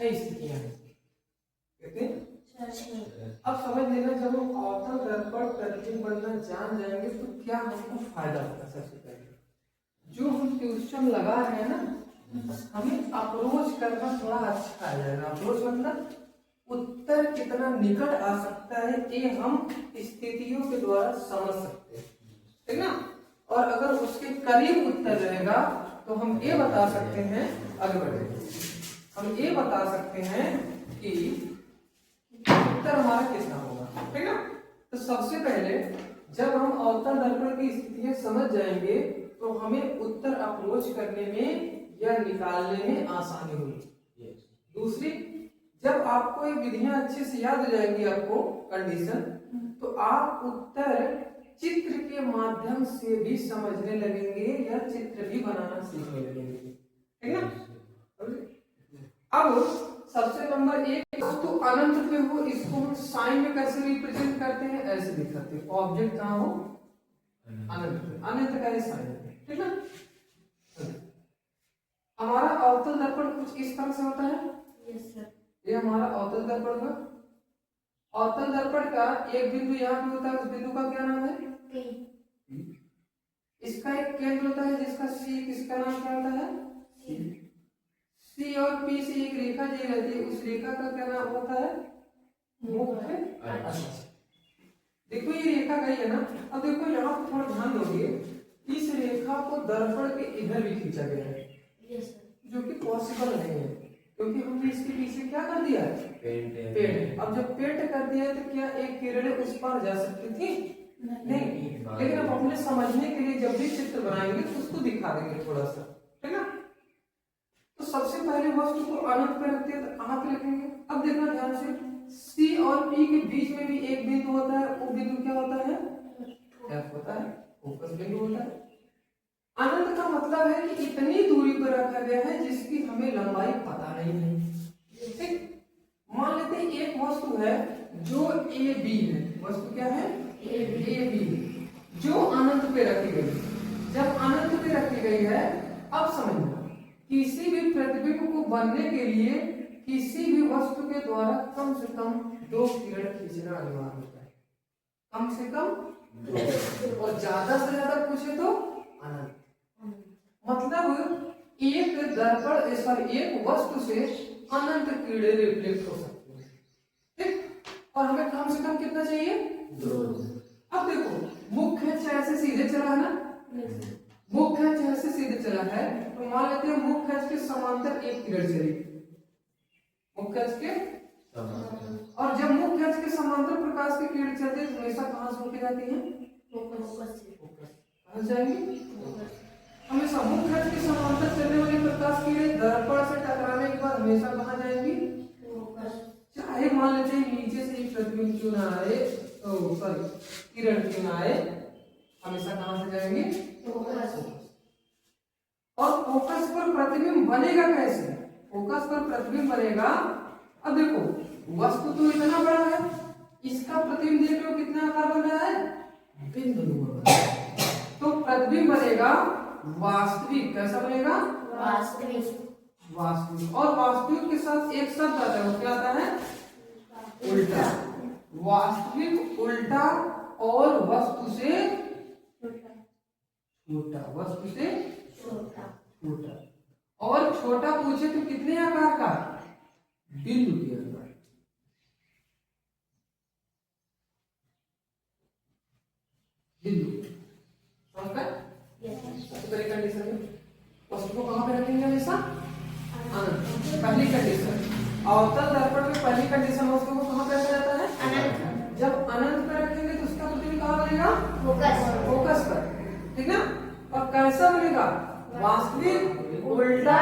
6 स्थितियां हैं। कितनी? अब समझ लेना, जब हम अवतल दर्पण प्रतिबिंब बनना जान जाएंगे तो क्या हमको फायदा होगा। सबसे पहले जो हम ट्यूशन लगा रहे हैं ना, हमें अप्रोच करना थोड़ा अच्छा आ जाएगा। अप्रोच मतलब उत्तर कितना निकट आ सकता है ये हम स्थितियों के द्वारा समझ सकते हैं, ठीक ना। और अगर उसके करीब उत्तर रहेगा तो हम ये बता सकते हैं, आगे बढ़े, हम ये बता सकते हैं कि उत्तर हमारा कितना होगा, ठीक ना। तो सबसे पहले जब हम अवतल दर्पण की स्थितियां समझ जाएंगे तो हमें उत्तर अप्रोच करने में या निकालने में आसानी होगी। दूसरी, जब आपको ये विधियां अच्छे से याद हो जाएंगी, आपको कंडीशन, तो आप उत्तर चित्र के माध्यम से भी समझने लगेंगे या चित्र भी बनाना सीखने लगेंगे, ठीक ना। अब सबसे नंबर 1, वस्तु अनंत पे हो, इसको हम साइन में कैसे रिप्रेजेंट करते हैं, ऐसे दिखाते हैं। ऑब्जेक्ट कहाँ हो? अनंत पे, अनंत का ही साइन, ठीक ना। हमारा अवतल दर्पण कुछ इस तरह से होता है। Yes sir. ये हमारा अवतल दर्पण का, अवतल दर्पण का एक बिंदु यहाँ पे होता है, उस बिंदु का क्या नाम है? P। इसका एक केंद्र होता है जिसका C, किसका नाम क्या होता है? C और P से एक रेखा जी रहती है, उस रेखा का क्या नाम होता है? मुख्य अक्ष। देखो ये रेखा गई है ना। अब देखो यहाँ पर थोड़ा ध्यान दोगे, इस रेखा को दर्पण के इधर भी खींचा गया है, जो कि पॉसिबल नहीं है, क्योंकि हमने इसके पीछे क्या कर दिया है? पेंट। अब जब पेंट कर दिया है तो क्या एक किरण उस पर जा सकती थी? नहीं। लेकिन अब अपने समझने के लिए जब भी चित्र बनाएंगे तो उसको दिखा देंगे थोड़ा सा, है ना। तो सबसे पहले वस्तु को अनंत पे रखते हैं, तो कहाँ पे रखेंगे? अब देखना ध्यान से, C और P के बीच में भी एक बिंदु होता है, वो बिंदु क्या होता है? F होता है, फोकस बिंदु होता है। अनंत का मतलब है कि इतनी दूरी पर रखा गया है जिसकी हमें लंबाई पता नहीं है, ठीक। मान लेते हैं एक वस्तु है जो AB है, वस्तु क्या है? AB, जो अनंत पे रखी गई। जब अनंत पे रखी गई है, अब समझना, किसी भी प्रतिबिंब को बनने के लिए किसी भी वस्तु के द्वारा कम से कम 2 किरण खींचना अनिवार्य होता है, कम से कम 2, और ज्यादा से ज्यादा पूछे तो अनंत। मतलब एक दर्पण, सॉरी, एक वस्तु से अनंत किरणें रिफ्लेक्ट हो सकती है, ठीक। और हमें कम से कम कितना चाहिए? 2। अब देखो मुख्य अक्ष ऐसे सीधे चला है ना, मुख्य अक्ष ऐसे सीधे चला है, तो मान लेते हैं मुख्य अक्ष के समांतर एक किरण चली, मुख्य अक्ष के, और जब मुख्य अक्ष के समांतर प्रकाश की किरण चलती है तो हमेशा कहां से होकर जाती है? कहां जाएंगी? हमेशा मुख्य अक्ष के समांतर चलने वाली प्रकाश की किरण दर्पण से टकराने के बाद हमेशा कहां जाएंगी? चाहे मान लेते हैं नीचे से एक प्रतिबिंब क्यों ना आए, तो सॉरी किरण क्यों ना आए, हमेशा कहां से जाएंगे? और फोकस पर प्रतिबिंब बनेगा कैसे? फोकस पर प्रतिबिंब बनेगा, अब देखो वस्तु तो इतना बड़ा है, इसका प्रतिबिंब देख लो कितना आकार बन रहा है? बिंदु बन रहा है। तो प्रतिबिंब बनेगा वास्तविक, कैसा बनेगा? वास्तविक। और वास्तविक के साथ एक शब्द आता है, वो क्या आता है? उल्टा। वास्तविक उल्टा और वस्तु से छोटा, वस्तु से छोटा। और छोटा पूछे तो कितने आकार का? बिंदु के आकार। बिंदु कंडीशन में वस्तु को कहां पे रखेंगे? हमेशा अनंत। पहली कंडीशन अवतल दर्पण में, पहली कंडीशन वस्तु को कहां पे रखा जाता है? अनंत। जब अनंत पे रखेंगे तो उसका प्रतिबिंब कहां बनेगा? फोकस पर, ठीक ना। और कैसा बनेगा? वास्तविक उल्टा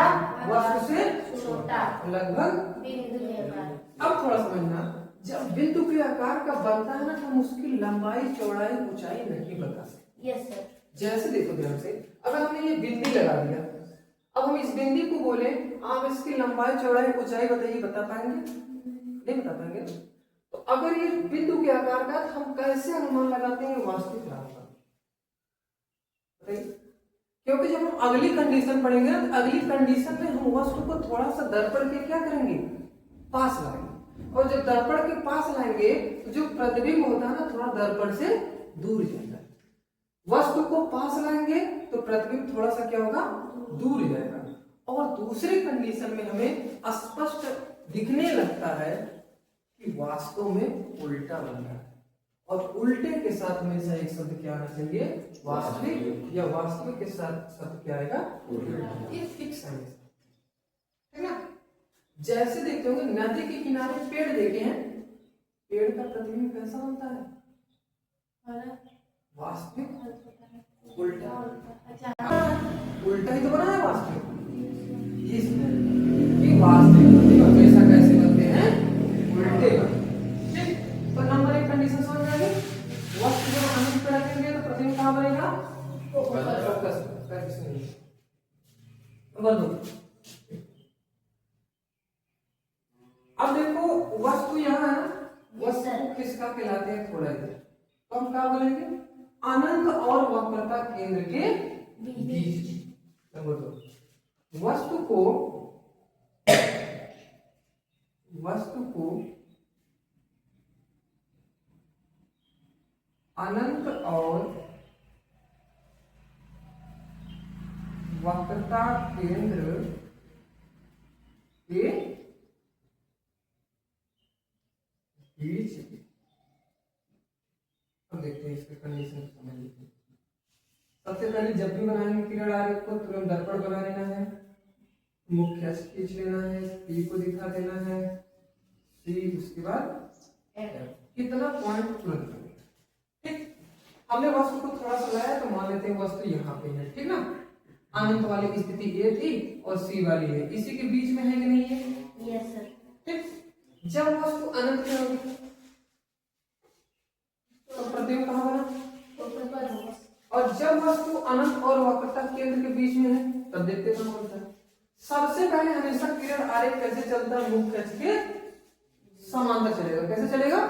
वस्तु से छोटा, लगभग बिंदु के आकार। अब थोड़ा समझना, जब बिंदु के आकार का बनता है ना तो हम उसकी लंबाई, चौड़ाई, ऊंचाई नहीं बता सकते। Yes sir. जैसे देखो ध्यान से, अगर हमने ये बिंदी लगा दिया, अब हम इस बिंदी को बोले आप इसकी लंबाई, चौड़ाई, ऊंचाई बताइए, बता पाएंगे? नहीं बता पाएंगे। तो अगर ये बिंदु के आकार का, तो हम कैसे अनुमान लगाते हैं वास्तविक आकार? बताइए। क्योंकि जब हम अगली कंडीशन पढ़ेंगे ना, तो अगली कंडीशन में हम वस्तु को थोड़ा सा दर्पण के क्या करेंगे? पास लाएंगे, और जब दर्पण के पास लाएंगे तो जो प्रतिबिंब होता है ना थोड़ा दर्पण से दूर जाता है। वस्तु को पास लाएंगे तो प्रतिबिंब थोड़ा सा क्या होगा, दूर जाएगा, और दूसरे कंडीशन में हमें स्पष्ट दिखने लगता है कि वास्तव में उल्टा बन रहा है। और उल्टे के साथ हमेशा एक शब्द क्या आना चाहिए, वास्तविक, या वास्तविक के साथ शब्द क्या आएगा, ये फिक्स है, है ना। जैसे देखते होंगे नदी के किनारे पेड़ देखे हैं, पेड़ का प्रतिबिंब कैसा बनता है, वास्तविक उल्टा, उल्टा ही तो बना है वास्तविक। ये वास्तविक प्रतिबिंब हमेशा कैसे बनते हैं, उल्टे। ठीक, तो नंबर 1 कंडीशन समझ में आ गई। वस्तु जब अनंत पे रखेंगे तो प्रतिबिंब कहाँ बनेगा, फोकस। नंबर 2, अब देखो वस्तु यहाँ है, वस्तु किसका कहलाते हैं, थोड़ा इधर, तो हम क्या बोलेंगे, अनंत और वक्रता केंद्र के बीच। नंबर 2, वस्तु को अनंत और वक्रता केंद्र के बीच। अब देखते हैं इसके कंडीशन समझ लेते हैं। सबसे पहले जब भी बनाएंगे किरण आरेख को तुरंत दर्पण बना लेना है, मुख्य अक्ष खींच लेना है, पी को दिखा देना है, सी, उसके बाद कितना पॉइंट तुरंत। ठीक, हमने वस्तु को थोड़ा सा लाया तो मान लेते हैं वस्तु यहाँ पे है, ठीक ना। अनंत वाली स्थिति ए थी और सी वाली है, इसी के बीच में है कि नहीं है, यस सर। ठीक, जब वस्तु अनंत में होगी तो प्रतिबिंब कहाँ बना, और जब वस्तु अनंत और वक्रता केंद्र के बीच में है तब देखते कहाँ बनता है। सबसे पहले हमेशा किरण आरेख कैसे चलता है, मुख्य अक्ष के समांतर चलेगा। कैसे चलेगा,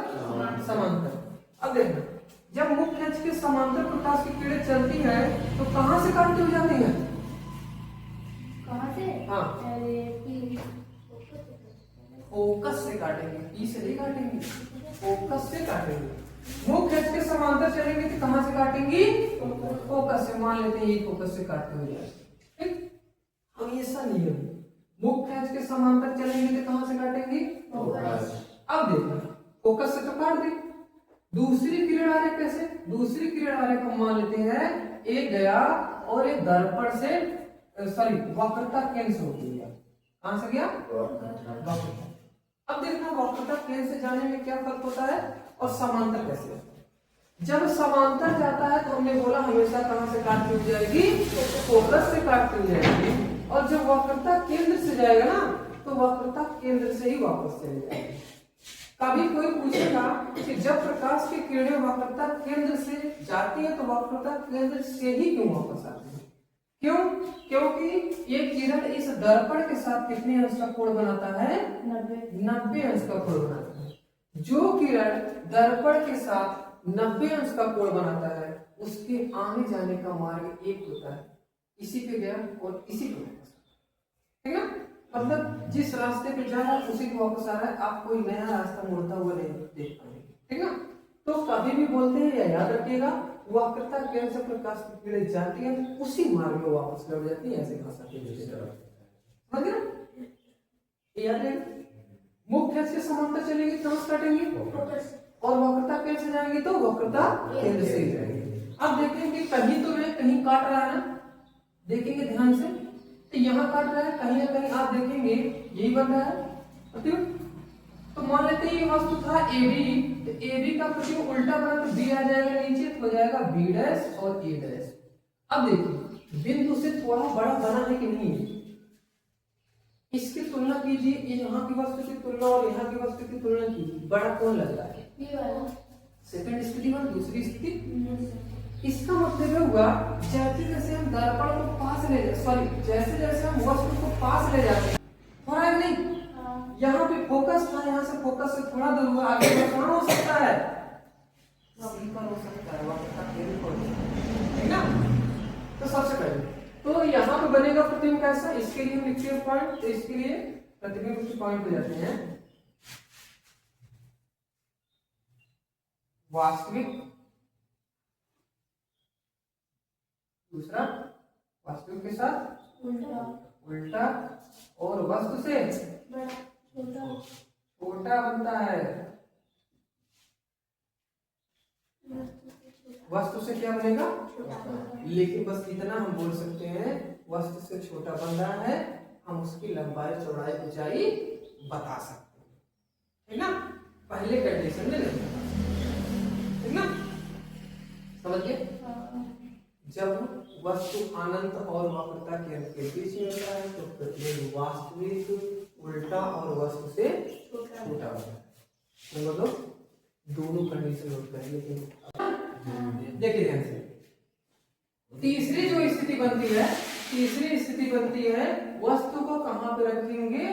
समांतर। अब देखना, जब मुख्य अक्ष के समांतर प्रकाश की किरण चलती है तो कहां से काटती हुई जाती है, कहां से, हाँ, फोकस से काटेंगे, ई से नहीं काटेंगे, फोकस से काटेंगे। मुख्य अक्ष के समांतर चलेंगे तो कहां से काटेंगे, फोकस से। मान लेते हैं ये फोकस से काटते हुए जाएंगे। ठीक, हमेशा नियम, मुख्य अक्ष के समांतर चलेंगे तो कहां से काटेंगे, फोकस। अब देखना, फोकस से तो काट दे। दूसरी किरण आरेख कैसे, दूसरी किरण आरेख हम मान लेते हैं एक गया और एक दर्पण से, सॉरी, वक्रता केंद्र से होती है। कहां से गया, वक्रता। अब देखना वक्रता केंद्र से जाने में क्या फर्क होता है और समांतर कैसे होता है। जब समांतर जाता है तो हमने बोला हमेशा कहां से काटती हुई जाएगी, फोकस से काटती हुई जाएगी, और जब वक्रता केंद्र से जाएगा ना तो वक्रता केंद्र से ही वापस चली जाएगी। कभी कोई पूछेगा कि जब प्रकाश की किरणें वक्रता केंद्र से जाती है तो वक्रता केंद्र से ही क्यों वापस आती है, क्यों, क्योंकि ये किरण इस दर्पण के साथ कितने अंश का कोण बनाता है, 90 अंश का कोण बनाता है। जो किरण दर्पण के साथ 90 अंश का कोण बनाता है उसके आने जाने का मार्ग एक होता है, इसी पे गया और इसी पे वापस, ठीक है। मतलब जिस रास्ते पे जा रहा है उसी को वापस आ रहा है, आप कोई नया रास्ता मुड़ता हुआ नहीं देख पाएंगे, ठीक है। तो कभी भी बोलते हैं या याद रखिएगा, वक्रता केंद्र से प्रकाश की किरणें जाती है तो उसी मार्ग में वापस लौट जाती है, ऐसे भाषा के समझ गए ना। याद है, मुख्य अक्ष के समांतर चलेंगे तो काटेंगे, और वक्रता केंद्र से जाएंगे तो वक्रता केंद्र से ही जाएंगे। अब देखेंगे कहीं तो नहीं कहीं काट रहा है ना, देखेंगे ध्यान से, तो यहाँ काट रहा है, कहीं ना कहीं आप देखेंगे यही बन रहा है। तो मान लेते हैं ये वस्तु था AB, तो AB का प्रतिबिंब उल्टा बना तो B आ जाएगा नीचे, तो हो जाएगा B डैश और A डैश। अब देखिए बिंदु से थोड़ा बड़ा बना है कि नहीं, इसकी तुलना कीजिए, यहाँ की वस्तु की तुलना और यहाँ की वस्तु की तुलना कीजिए, बड़ा कौन लग रहा है, सेकंड स्थिति और दूसरी स्थिति। इसका मतलब हुआ जैसे जैसे हम दर्पण को पास ले, सॉरी, जैसे जैसे हम वस्तु को पास ले जाते हैं, हो रहा है नहीं, यहाँ पे फोकस था, यहाँ से फोकस से थोड़ा दूर हुआ, आगे कहाँ हो सकता है, हो सकता है, ठीक ना। तो सबसे पहले तो यहाँ पे बनेगा प्रतिबिंब कैसा, इसके लिए हम लिखते हैं पॉइंट, तो इसके लिए प्रतिबिंब के पॉइंट हो जाते हैं वास्तविक, दूसरा वास्तविक के साथ उल्टा, और वस्तु से छोटा बनता है। वस्तु से क्या बनेगा? लेकिन बस इतना हम बोल सकते हैं, वस्तु से छोटा बन रहा है, हम उसकी लंबाई, चौड़ाई, ऊंचाई बता सकते हैं, ठीक ना? पहले कंडीशन में नहीं, ठीक ना? समझिए, जब वस्तु अनंत और वक्रता केंद्र के बीच में होता है तो प्रतिबिंब वास्तविक, उल्टा और वस्तु से छोटा होता है। नंबर 2, दोनों कंडीशन नोट करें। लेकिन देखिए ध्यान से, तीसरी जो स्थिति बनती है, तीसरी स्थिति बनती है वस्तु को कहां पे रखेंगे?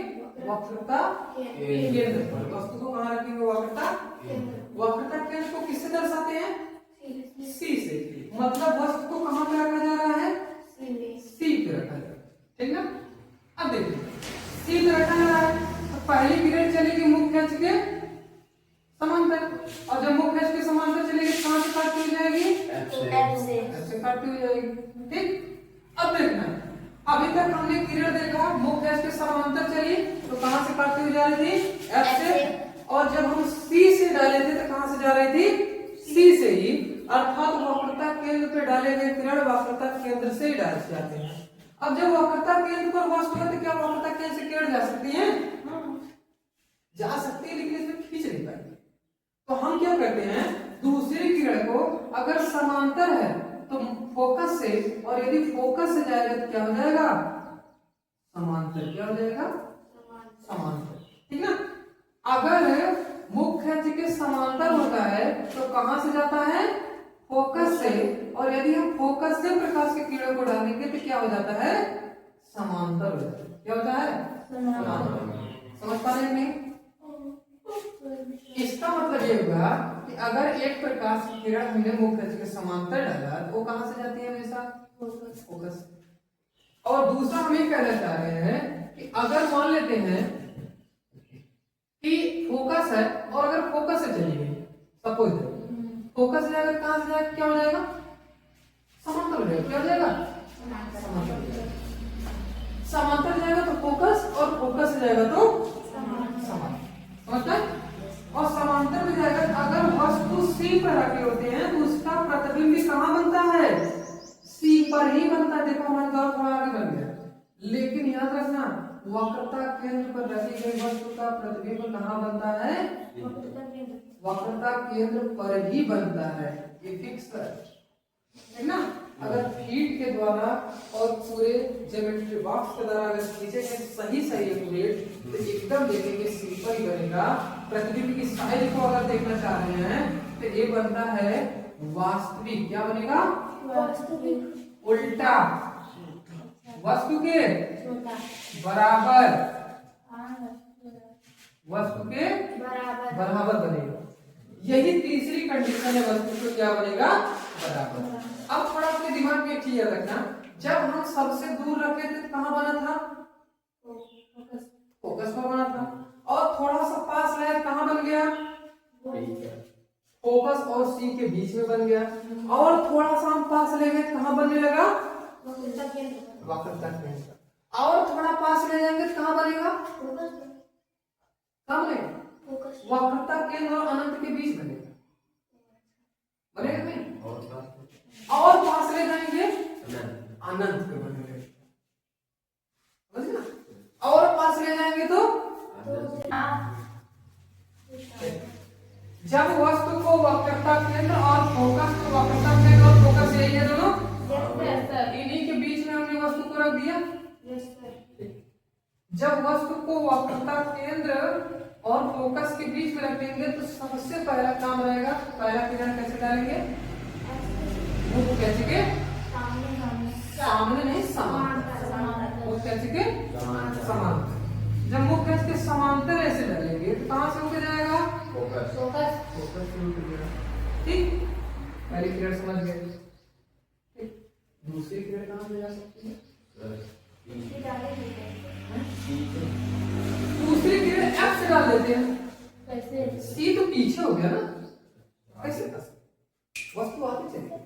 वक्रता केंद्र पर। वस्तु को कहां रखेंगे? वक्रता केंद्र को किससे दर्शाते हैं? सी से। मतलब वस्तु को कहां पे रखा जा रहा है? सी पे रखा जा रहा है, ठीक ना? अब देखिए, सी पे रखा जा रहा है तो पहली किरण चलेगी मुख्य अक्ष के समांतर, और जब मुख्य अक्ष के समांतर चलेगी कहां से काटती हुई जाएगी? एफ से काटती हुई जाएगी, ठीक? अब देखना, अभी तक हमने किरण देखा मुख्य अक्ष के समांतर चली तो कहां से काटती हुई जा रही थी? एफ से। और जब हम सी से डाले थे तो कहां से जा रही थी? सी से ही, अर्थात वक्रता केंद्र पे डाले गए किरण वक्रता केंद्र से ही डाले जाते हैं। अब जब वक्रता केंद्र पर वस्तु है तो क्या वक्रता केंद्र से किरण जा सकती है? जा सकती है, लेकिन इसमें खींच नहीं पाएगी। तो हम क्या करते हैं, दूसरी किरण को अगर समांतर है तो फोकस से, और यदि फोकस से जाएगा तो क्या हो जाएगा? समांतर। क्या हो जाएगा? समांतर, ठीक ना? अगर मुख्य अक्ष के समांतर होता है तो कहां से जाता है? फोकस से, और यदि हम फोकस से प्रकाश की किरण को डालेंगे तो क्या हो जाता है? समांतर हो जाता है। क्या होता है? समांतर। समझ पा रहे हैं नहीं? इसका मतलब ये होगा कि अगर एक प्रकाश की किरण हमने मुख्य अक्ष के समांतर डाला तो वो कहां से जाती है? हमेशा फोकस। और दूसरा हम ये कहना चाह रहे हैं कि अगर मान लेते हैं कि फोकस है और अगर फोकस से चली गई, सपोज फोकस से जाएगा कहां से जाएगा? क्या हो जाएगा? समांतर हो जाएगा। क्या हो जाएगा? समांतर। समांतर जाएगा तो फोकस, और फोकस से जाएगा तो समांतर। समझता है? और समांतर में जाएगा, अगर वस्तु सी पर रखे होते हैं तो उसका प्रतिबिंब भी कहां बनता है? सी पर ही बनता है। देखो हमारा दौर थोड़ा आगे बढ़ गया, लेकिन याद रखना वक्रता केंद्र पर रखी गई वस्तु का प्रतिबिंब कहां बनता है? वक्रता केंद्र पर ही बनता है। ये फिक्स है ना? अगर फीट के द्वारा और पूरे ज्योमेट्री बॉक्स के द्वारा अगर खींचेंगे सही एक्यूरेट तो एकदम देखेंगे सी पर ही बनेगा। प्रतिबिंब की साइज को अगर देखना चाह रहे हैं तो ये बनता है वास्तविक। क्या बनेगा? वास्तविक। उल्टा वस्तु के बराबर, वस्तु के बराबर बनेगा। यही तीसरी कंडीशन है, वस्तु को क्या बनेगा? बराबर। अब थोड़ा अपने दिमाग में एक चीज याद रखना, जब हम सबसे दूर रखे थे तो कहां बना था? फोकस पर बना था। और थोड़ा सा पास लाया कहां बन गया? फोकस और सी के बीच में बन गया। और थोड़ा सा हम पास ले गए कहां बनने लगा? वक्रता केंद्र। और थोड़ा पास ले जाएंगे तो कहां बनेगा? कहां बनेगा? वक्रता केंद्र और अनंत के बीच बनेगा। बनेगा नहीं? और पास ले जाएंगे अनंत पे बनेगा। समझ ना? और पास ले जाएंगे तो जब वस्तु को वक्रता केंद्र और फोकस को, वक्रता केंद्र और फोकस यही है दोनों, इन्हीं के बीच में हमने वस्तु को रख दिया। जब वस्तु को वक्रता केंद्र और फोकस के बीच में रखेंगे तो सबसे पहला काम रहेगा, पहला किरण कैसे डालेंगे? मुख्य अक्ष के सामने नहीं, समांतर। मुख्य अक्ष के समांतर। जब मुख्य अक्ष के समांतर ऐसे डालेंगे तो कहां से होकर जाएगा? फोकस। फोकस से होकर जाएगा। ठीक, पहली किरण समझ गए। ठीक, दूसरी किरण कहां से जा सकती है? दूसरी किरण एफ से डाल देते हैं। सी तो पीछे हो गया ना, कैसे कर सकते? वस्तु आगे चले।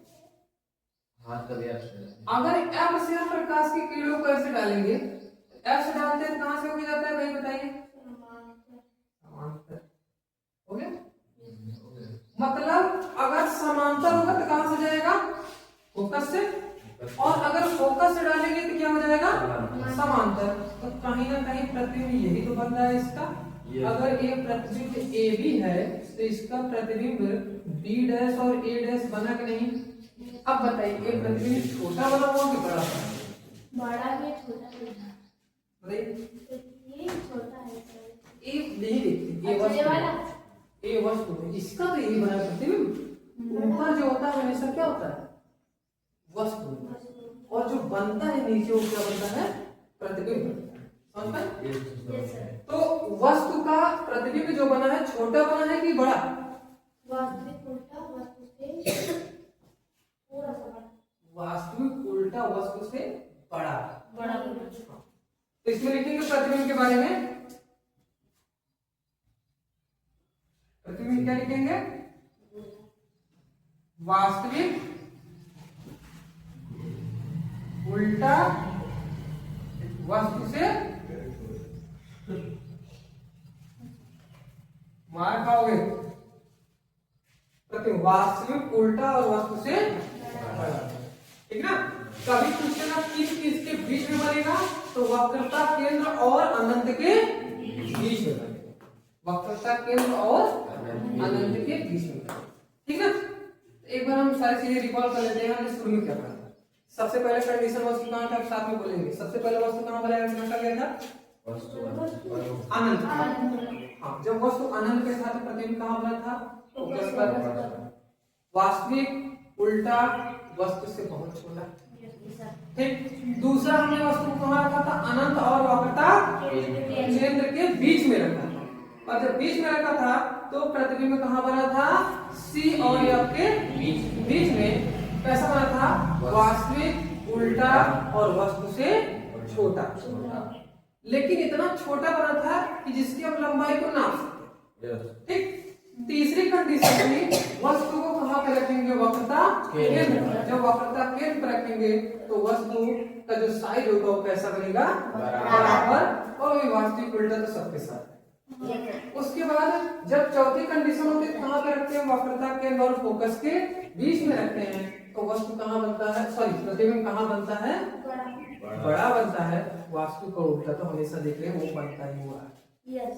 हाथ का भी अगर एफ से हम प्रकाश की किरणों को ऐसे डालेंगे, एफ से डालते हैं कहां से हो जाता है भाई बताइए? समांतर हो गया। मतलब अगर समांतर होगा तो कहां से जाएगा? फोकस से। और अगर फोकस से डालेंगे तो क्या हो जाएगा? समांतर। तो कहीं ना कहीं प्रतिबिंब यही तो बन रहा है इसका। अगर ये प्रतिबिंब ए बी है तो इसका प्रतिबिंब बी डैश और ए डैश बना कि नहीं? अब बताइए ये प्रतिबिंब छोटा बना हुआ कि बड़ा? बड़ा है छोटा है। बताइए ये छोटा है सर। ये नहीं देखते ये वस्तु है, इसका तो यही बना प्रतिबिंब। ऊपर जो होता है हमेशा क्या होता है? वस्तु। और जो बनता है नीचे वो क्या बनता है? प्रतिबिंब बनता है। समझ पाए? Yes sir. तो वस्तु का प्रतिबिंब जो बना है छोटा बना है कि बड़ा? वास्तविक उल्टा वस्तु से थोड़ा सा बड़ा। वास्तविक उल्टा वस्तु से बड़ा। बड़ा तो इसमें लिखेंगे प्रतिबिंब के बारे में। प्रतिबिंब क्या लिखेंगे? वास्तविक उल्टा वस्तु से मार खाओगे। प्रतिबिंब वास्तविक उल्टा और वस्तु से बड़ा। ठीक ना? कभी पूछेगा किस किसके बीच में बनेगा तो वक्रता केंद्र और अनंत के बीच में बनेगा। वक्रता केंद्र और अनंत के बीच में बनेगा। ठीक ना? एक बार हम सारी चीजें रिकॉल कर लेते हैं। हमने शुरू में क्या पढ़ा? सबसे पहले कंडीशन वस्तु कहां था? साथ में बोलेंगे। सबसे पहले वस्तु कहां बनाया गया था? अनंत। हाँ, जब वस्तु अनंत के साथ प्रतिबिंब कहां बना था? फोकस पर। वास्तविक उल्टा वस्तु से बहुत छोटा। ठीक। दूसरा हमने वस्तु को कहां रखा था? अनंत और वक्रता केंद्र के बीच में रखा था। और जब बीच में रखा था तो प्रतिबिंब कहां बना था? सी और एफ के बीच में। कैसा बना था? वास्तविक उल्टा और वस्तु से छोटा। लेकिन इतना छोटा बना था कि जिसकी हम लंबाई को नाप सकते। ठीक। तीसरी कंडीशन में वस्तु को कहां पे रखेंगे? वक्रता केंद्र। जब वक्रता केंद्र पर रखेंगे तो वस्तु का जो साइज होगा वो कैसा बनेगा? बराबर। और वही वास्तविक उल्टा तो सबके साथ है। उसके बाद जब चौथी कंडीशन होती है कहां पे रखते हैं? वक्रता केंद्र और फोकस के बीच में रखते हैं तो वस्तु कहां बनता है? सॉरी, प्रतिबिंब कहां बनता है? बड़ा बनता है। वास्तु का उल्टा तो हमेशा देख रहे हैं वो बनता ही हुआ है। यस।